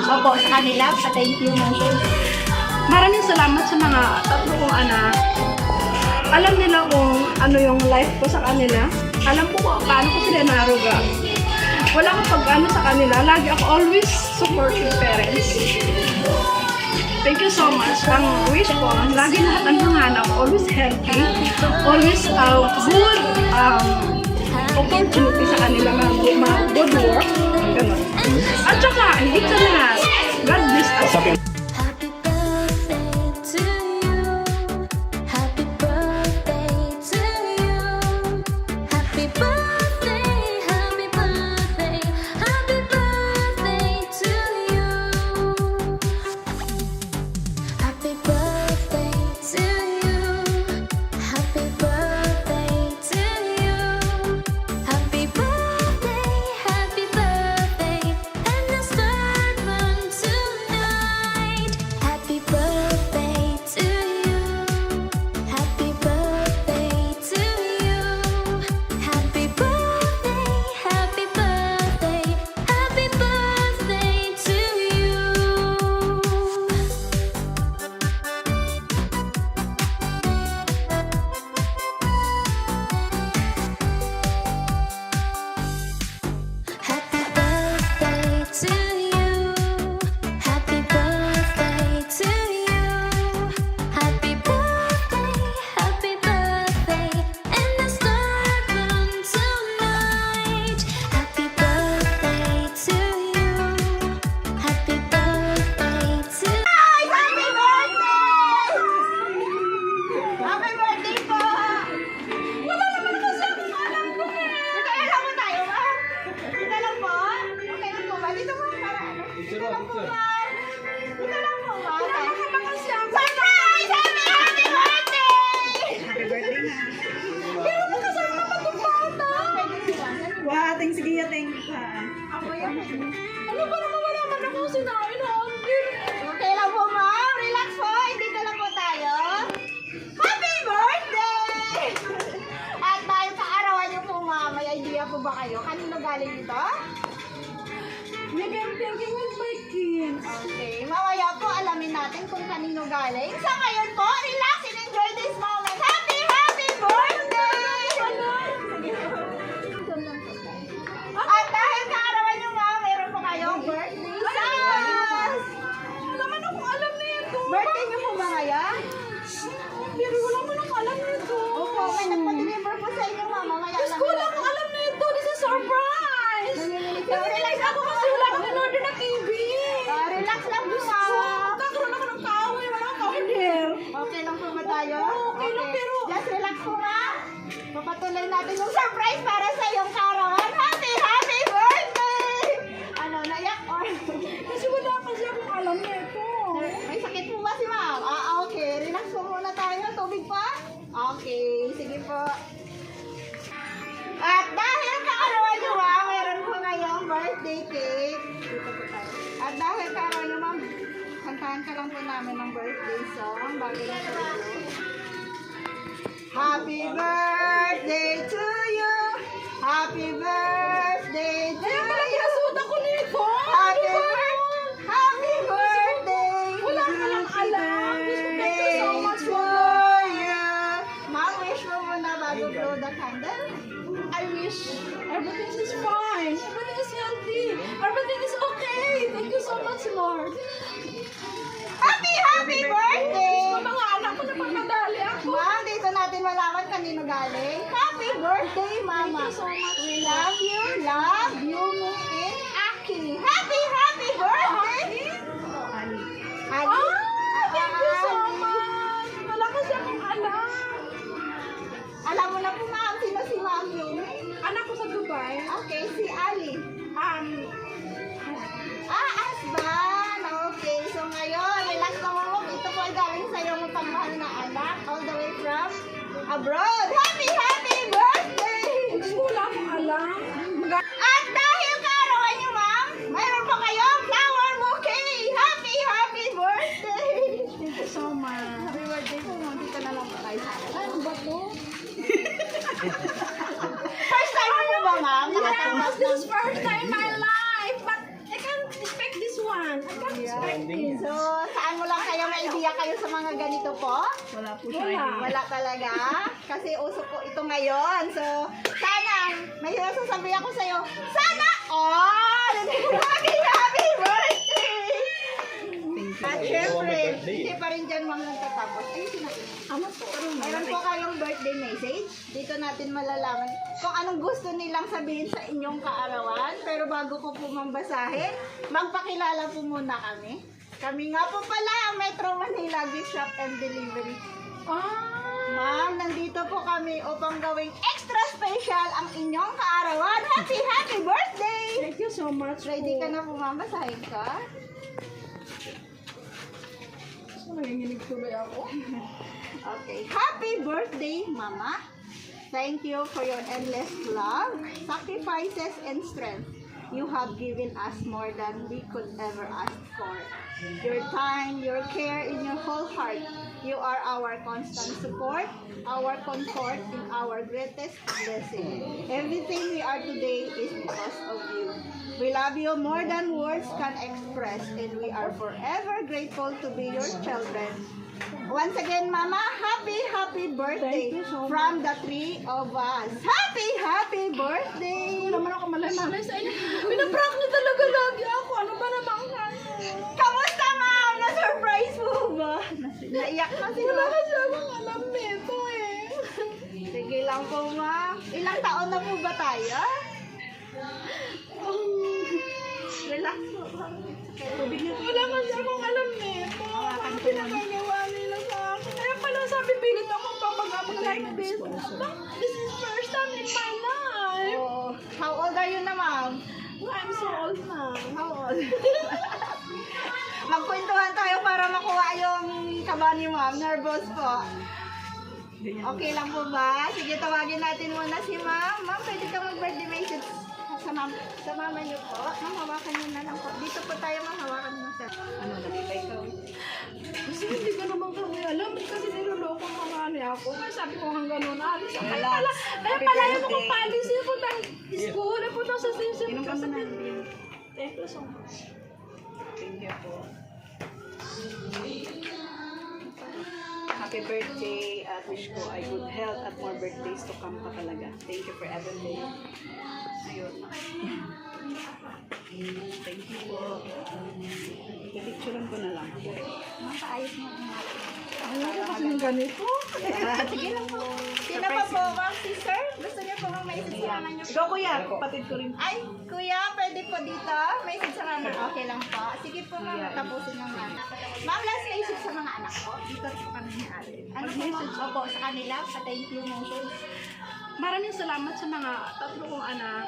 Opo, sa kanila, pa-thank you na siya. Maraming salamat sa mga tatlo kong anak. Alam nila kung ano yung life ko sa kanila. Alam ko kung paano ko sila naruga. Wala akong pag-ano sa kanila. Lagi ako always supportive parents. Thank you so much. Ang wish ko, lagi lahat ang hanap, always healthy, always good opportunity sa kanila, mga good work. Ganun. At saka, higit sa lahat, God bless us. Happy birthday to you. Happy birthday to you. Happy birthday, happy birthday, happy birthday to you. Happy birthday to you. Happy birthday to you. Happy birthday, and let's start one tonight. Happy birthday to you. Happy birthday to you. Happy birthday, happy birthday, happy birthday to you. Happy birthday to you. Happy birthday to you. Happy birthday, and let's start one tonight. Happy birthday to you. Happy birthday to Happy birthday! Happy birthday po! Wala naman kasi akong alam ko eh. Nagkailan mo tayo, ma? Dito lang po? Okay lang po ba? Dito po para ano? Dito lang po, ma. Dito lang po, ma. Wala naman kasi ako. Surprise! Happy birthday! Happy birthday na. Pero magkasama pa itong bata. Wow, thank you, thank you. Ako yan. Ano ba naman wala man ako sinain, Angel? Okay lang po, ma'am. Relax po. Dito lang po tayo. Happy birthday! At dahil sa arawan niyo po, ma'am, may idea po ba kayo? Kanino galing ito? Maybe I'm thinking with my kids. Okay. Mamaya po, alamin natin kung kanino galing. Sa ngayon po, relax and enjoy this moment. Happy birthday! At dahil sa arawan niyo, ma'am, meron po kayong birthday sauce! Wala man akong alam na ito. Birthday niyo po ba ngayon? Pero wala man akong alam na ito. Opo, may nagpa-deliver po sa inyo, mama. Mamaya Diyos ko, wala akong alam na ito. This is surprise. Relax Ako kasi wala akong in-order na TV. Relax lang po, So, mama. magkakaroon ako ng kahoy. Wala akong order. Okay lang po ba tayo? Okay lang, pero- Just relax po, ma. Papatuloy natin yung surprise para sa iyong karawan. Happy birthday! Ano, naiyak or... Kasi wala kasi akong alam na ito. May sakit po ba si ma'am? Okay. Relax po muna tayo. Tubig pa? Okay. Sige po. At dahil kaarawan niyo, ma'am, meron po ngayong birthday cake. Dito po tayo. At dahil kaarawan niyo, ma'am, kantahan ka lang po namin ng birthday song bago na sa video. Happy birthday to you. Happy birthday to you. Pinasuot ako nito. Happy birthday! Wala ka lang alam. Thank you so much to for you! Ma'am, wish mo muna bago blow the candle. I wish everything is fine. Everything is healthy. Everything is okay. Thank you so much, Lord. Happy birthday! Sa mga anak ko, napapadali ako. Ma'am, dito natin malaman kanino galing. Happy birthday, Mama! Thank you so much. We love you, me, and Aki. Happy birthday! Ali. Thank you so much. Wala kasi akong alam. Alam mo na po, ma'am, sino si Ma'am Yumi? Anak ko sa Dubai. Okay, si Ali. Asban! Okay, so ngayon, relax ka mo. Ito po ay galing sa iyong pagmahal na anak, all the way from abroad. Happy birthday! Wala akong alam. At dahil kaarawan niyo, ma'am, mayroon pa kayong flower bouquet. Happy birthday! Thank you so much. Happy birthday po, ma'am. Dito na lang po tayo sa akin. Ano ba to? First time mo ba, ma'am? Nakatanggap Yes, this is first time in my life. But I can't expect this one. So, saan mo lang kayo maibiyak kayo sa mga ganito po? Wala po siya. Wala talaga. Kasi uso ko ito ngayon. So, sana, may sasabihin ako sa'yo, sana all! Happy birthday! At syempre, hindi pa rin dyan ma'am nagtatapos. Ayusin natin. Meron po kayong birthday message. Dito natin malalaman kung anong gusto nilang sabihin sa inyong kaarawan. Pero bago ko po mambasahin, magpakilala po muna kami. Kami nga po pala ang Metro Manila Gift Shop and Delivery. Ma'am, nandito po kami upang gawing extra special ang inyong kaarawan. Happy birthday! Thank you so much. Ready ka na po ma'am? Basahin ka? Nanginginig tuloy ako. Okay. Happy birthday, Mama. Thank you for your endless love, sacrifices, and strength. You have given us more than we could ever ask for. Your time, your care in your whole heart. You are our constant support, our comfort, and our greatest blessing. Everything we are today is because of you. We love you more than words can express, and we are forever grateful to be your children. Once again, Mama, happy birthday Thank you so much. from the three of us. Happy birthday! Hindi naman ako malay-malay sa inyo. Pinaprank niyo talaga lagi ako. Ano ba naman ano? Kamusta, Ma'am? Na-surprise mo ba? Naiyak na si Wala Ma'am. kasi akong alam nito eh. Sige lang po, Ma'am. Ilang taon na po ba tayo? Relax po, Ma'am. Wala kasi akong alam nito. Ano pinagagawa nila sa akin? Kaya pala sabi pilit ako papagamot like this. This is first time in my life. Oh, how old are you na, Ma'am? I'm so old na. How old? Magkwentuhan tayo para makuha yung kaba ni Ma'am. Nervous po. Okay lang po ba? Sige, tawagin natin muna si Ma'am. Ma'am, pwede ka mag-birthday message sa mama niyo po. Ma'am, hawakan niyo na lang po. Dito po tayo, Ma'am. Hawakan niyo sa... Ano, nalipay ka? Kasi hindi ko naman kami alam. Kasi niloloko mga ano ako. Kaya sabi ko hanggang noon, alis ako. Kaya pala yung ako paalis. Yung putang school. Yung putang sa station. Inom ka muna. Thank you so much. Thank you po. Happy birthday at wish ko ay good health at more birthdays to come pa talaga. Thank you for everything. Ayun. Thank you po. Pipicturean ko na lang. Makaayos mo. Ano ko kasi ng ganito? Sige lang po. Sino pa po, ma'am? Si sir? Gusto niyo po bang message sa mama niyo? Ikaw kuya, kapatid ko rin. Ay, kuya, pwede po dito. Message sa mama. Okay lang po. Sige po, ma'am. Tapusin ng mama. Ma'am, last message sa mga anak ko. Dito po kami ni ate. Ano po, ma'am? Opo, sa kanila. Thank you message. Maraming salamat sa mga tatlo kong anak.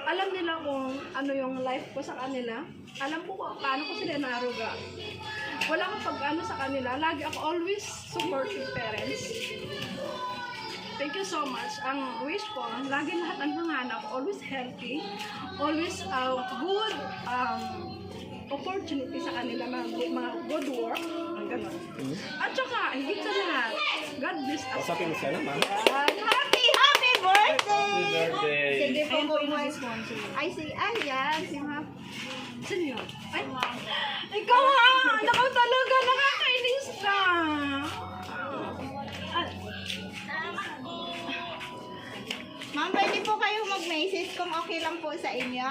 Alam nila kung ano yung life ko sa kanila. Alam ko kung paano ko sila naaruga. Wala akong pag-ano sa kanila. Lagi ako always supportive parents. Thank you so much. Ang wish ko, lagi lahat ng mga anak ko, always healthy, always good opportunity sa kanila, mga good work. Ang ganun. At saka, higit sa lahat, God bless us. Usapin mo siya naman. Happy birthday! Happy birthday! Sige po po, ay, sige, ay, yan, si ma'am. Saan yun? Ay, ikaw ha! Ikaw talaga, nakakainis ka! Ma'am, pwede po kayo mag-message kung okay lang po sa inyo.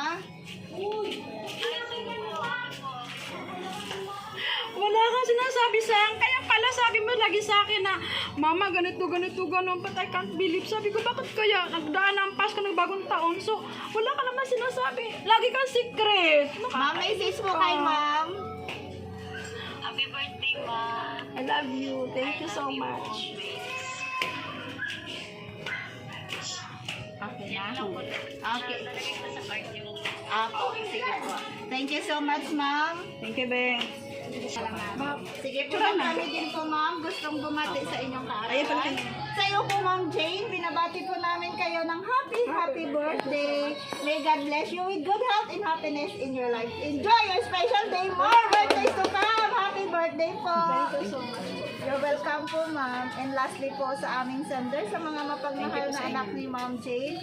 Wala kang sinasabi sa akin. Kaya pala sabi mo lagi sa akin na, Mama, ganito, ganon. But I can't believe. Sabi ko, bakit kaya? Nagdaan ang Pasko ng bagong taon. So, wala ka naman sinasabi. Lagi kang secret. Ma'am, message po kay ma'am. Happy birthday, Ma. I love you. Thank you so much. Okay na? Okay. Nalagay ko sa card yung Apo, sige po. Thank you so much, ma'am. Thank you, Beng. Sige po, kami din po, ma'am. Gustong bumati sa inyong kaarawan. Sa iyo po, Ma'am Jane, binabati po namin kayo ng happy birthday. May God bless you with good health and happiness in your life. Enjoy your special day. More birthdays to come. Happy birthday po. Thank you so much. You're welcome po, ma'am. And lastly po sa aming sender, sa mga mapagmahal na anak ni Ma'am Jane.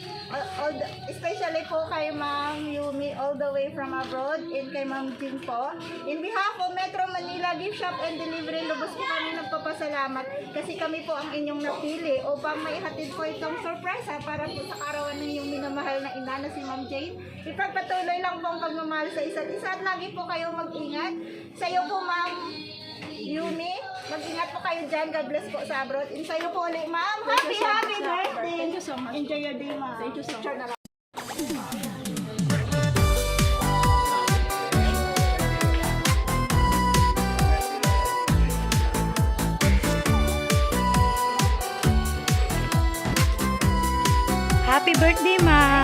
Especially po kay Ma'am Yumi all the way from abroad and kay Ma'am Jane po. In behalf of Metro Manila Gift Shop and Delivery, lubos po kami nagpapasalamat kasi kami po ang inyong napili upang maihatid po itong surprise para po sa karawan ng inyong minamahal na ina na si Ma'am Jane. Ipagpatuloy lang po ang pagmamahal sa isa't isa at lagi po kayo mag-ingat. Sa iyo po, Ma'am Yumi, mag-ingat po kayo dyan. God bless po sa abroad. And sa iyo po ulit, Ma'am. Happy birthday! Thank you so much. Enjoy your day, Ma'am. Thank you so Picture much. na lang. Happy birthday, Ma!